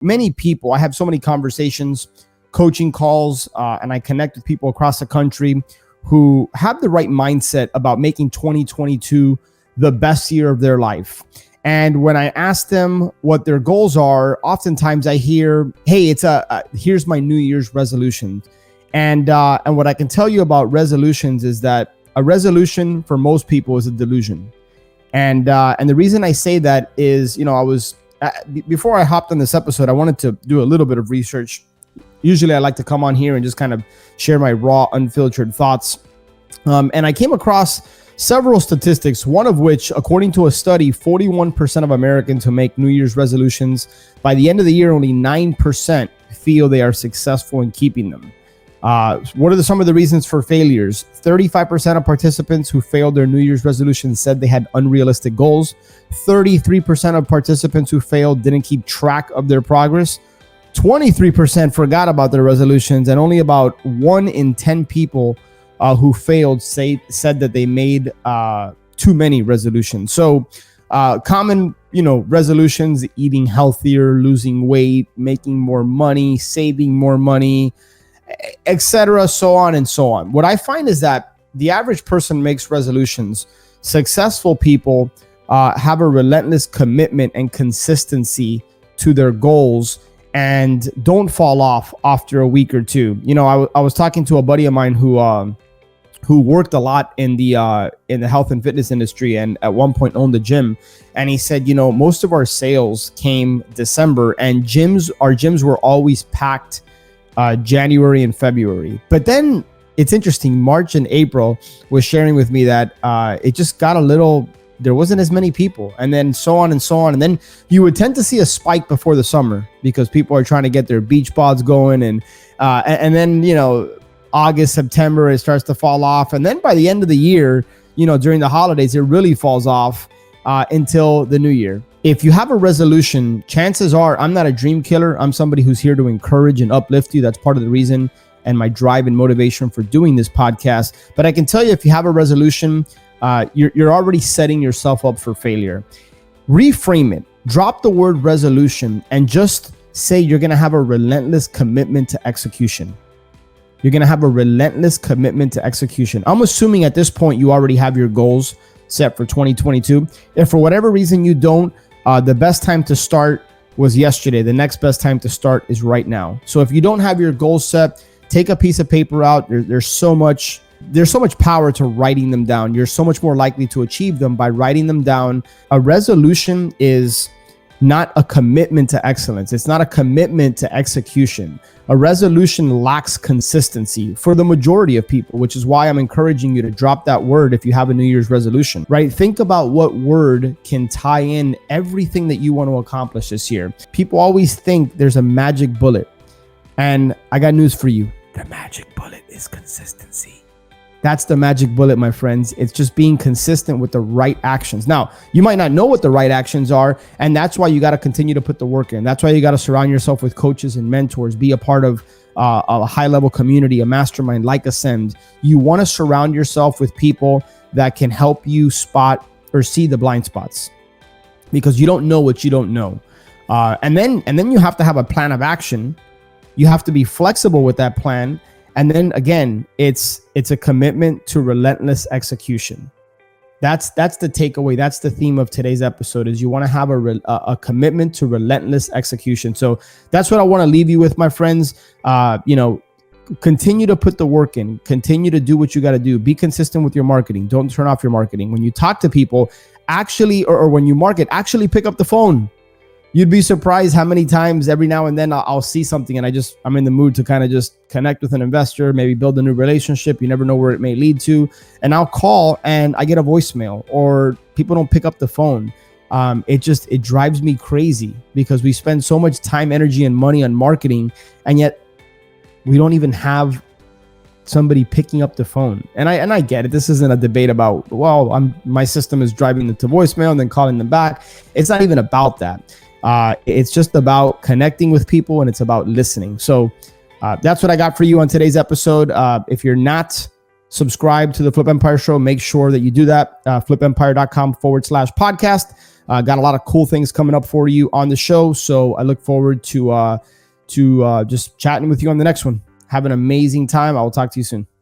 many people, I have so many conversations, coaching calls, and I connect with people across the country who have the right mindset about making 2022 the best year of their life. And when I ask them what their goals are, oftentimes I hear, hey, here's my New Year's resolution. And what I can tell you about resolutions is that a resolution for most people is a delusion. And the reason I say that is, before I hopped on this episode, I wanted to do a little bit of research. Usually I like to come on here and just kind of share my raw, unfiltered thoughts. And I came across several statistics, one of which, according to a study, 41% of Americans who make New Year's resolutions, by the end of the year, only 9% feel they are successful in keeping them. What are some of the reasons for failures? 35% of participants who failed their New Year's resolutions said they had unrealistic goals. 33% of participants who failed didn't keep track of their progress. 23% forgot about their resolutions, and only about 1 in 10 people who failed said that they made too many resolutions. So common, resolutions: eating healthier, losing weight, making more money, saving more money, etc., so on and so on. What I find is that the average person makes resolutions. Successful people have a relentless commitment and consistency to their goals and don't fall off after a week or two. I was talking to a buddy of mine who worked a lot in the health and fitness industry and at one point owned a gym. And he said, most of our sales came December, and our gyms were always packed January and February. But then it's interesting, March and April was sharing with me that it just got there wasn't as many people, and then so on and so on. And then you would tend to see a spike before the summer because people are trying to get their beach pods going. And then, August, September, it starts to fall off. And then by the end of the year, during the holidays, it really falls off until the new year. If you have a resolution, chances are, I'm not a dream killer. I'm somebody who's here to encourage and uplift you. That's part of the reason and my drive and motivation for doing this podcast. But I can tell you, if you have a resolution, you're already setting yourself up for failure. Reframe it. Drop the word resolution and just say you're going to have a relentless commitment to execution. You're going to have a relentless commitment to execution. I'm assuming at this point you already have your goals set for 2022. If for whatever reason you don't, the best time to start was yesterday. The next best time to start is right now. So if you don't have your goals set, take a piece of paper out. There's so much power to writing them down. You're so much more likely to achieve them by writing them down. A resolution is not a commitment to excellence. It's not a commitment to execution. A resolution lacks consistency for the majority of people, which is why I'm encouraging you to drop that word if you have a New Year's resolution, right? Think about what word can tie in everything that you want to accomplish this year. People always think there's a magic bullet, and I got news for you. The magic bullet is consistency. That's the magic bullet, my friends. It's just being consistent with the right actions. Now, you might not know what the right actions are, and that's why you got to continue to put the work in. That's why you got to surround yourself with coaches and mentors, be a part of a high-level community, a mastermind like Ascend. You want to surround yourself with people that can help you spot or see the blind spots, because you don't know what you don't know. And then you have to have a plan of action. You have to be flexible with that plan. And then again, it's a commitment to relentless execution. That's the takeaway. That's the theme of today's episode, is you want to have a commitment to relentless execution. So that's what I want to leave you with, my friends. Continue to put the work in, continue to do what you got to do. Be consistent with your marketing. Don't turn off your marketing. When you talk to people, actually, or when you market, actually pick up the phone. You'd be surprised how many times every now and then I'll see something and I'm in the mood to kind of just connect with an investor, maybe build a new relationship. You never know where it may lead to. And I'll call and I get a voicemail, or people don't pick up the phone. It drives me crazy because we spend so much time, energy, and money on marketing, and yet we don't even have somebody picking up the phone. And I get it. This isn't a debate about, my system is driving them to voicemail and then calling them back. It's not even about that. It's just about connecting with people, and it's about listening. So that's what I got for you on today's episode. If you're not subscribed to the Flip Empire Show, make sure that you do that. Flipempire.com/podcast. Got a lot of cool things coming up for you on the show. So I look forward to just chatting with you on the next one. Have an amazing time. I will talk to you soon.